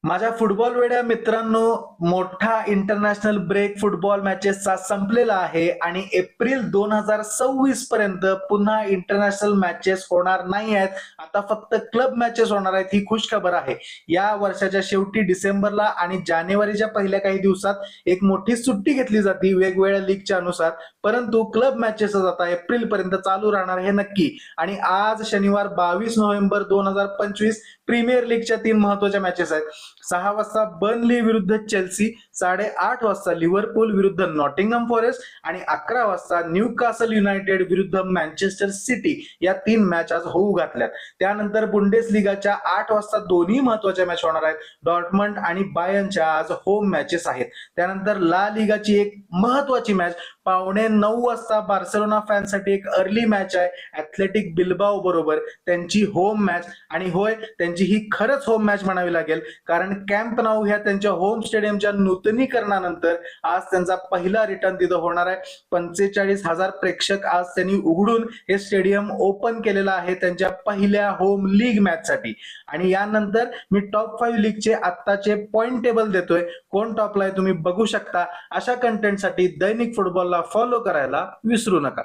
माझ्या फुटबॉल वेड्या मित्रांनो, मोठा इंटरनॅशनल ब्रेक फुटबॉल मॅचेसचा संपलेला आहे आणि एप्रिल 2026 पर्यंत पुन्हा इंटरनॅशनल मॅचेस होणार नाही आहेत. आता फक्त क्लब मॅचेस होणार आहेत. ही खुशखबर आहे. या वर्षाच्या शेवटी डिसेंबरला आणि जानेवारीच्या पहिल्या काही दिवसात एक मोठी सुट्टी घेतली जाते वेगवेगळ्या लीगच्या अनुसार, परंतु क्लब मॅचेस आता एप्रिल पर्यंत चालू राहणार हे नक्की. आणि आज शनिवार 22 नोव्हेंबर 2025 प्रीमियर लीगच्या 3 महत्वाच्या मॅचेस आहेत. 6 वाजता बर्नली विरुद्ध चेल्सी, 8:30 वाजता लिव्हरपूल विरुद्ध नॉटिंगहम फॉरेस्ट आणि 11 वाजता न्यूकासल युनायटेड विरुद्ध मँचेस्टर सिटी या 3 मॅच आज होऊ घातल्यात. त्यानंतर बुंडेसलिगाच्या 8 वाजता दोन्ही महत्वाच्या मॅच होणार आहेत. डॉर्टमंड आणि बायर्नच्या आज होम मॅचेस आहेत. त्यानंतर ला लिगाची एक महत्वाची मॅच 8:45 वाजता बार्सेलोना फॅनसाठी एक अर्ली मॅच आहे ऍथलेटिक बिल्बाओ बरोबर, त्यांची होम मॅच. आणि होय, त्यांची ही खरंच होम मॅच म्हणावी लागेल, कारण कॅम्प नाऊ ह्या त्यांच्या होम स्टेडियमच्या नूतनीकरणानंतर आज त्यांचा पहिला रिटर्न तिथं होणार आहे. 45,000 प्रेक्षक आज त्यांनी उघडून हे स्टेडियम ओपन केलेलं आहे त्यांच्या पहिल्या होम लीग मॅच साठी. आणि यानंतर मी टॉप 5 लीगचे आत्ताचे पॉइंट टेबल देतोय, कोण टॉपला आहे तुम्ही बघू शकता. अशा कंटेंटसाठी दैनिक फुटबॉलला फॉलो करायला विसरू नका.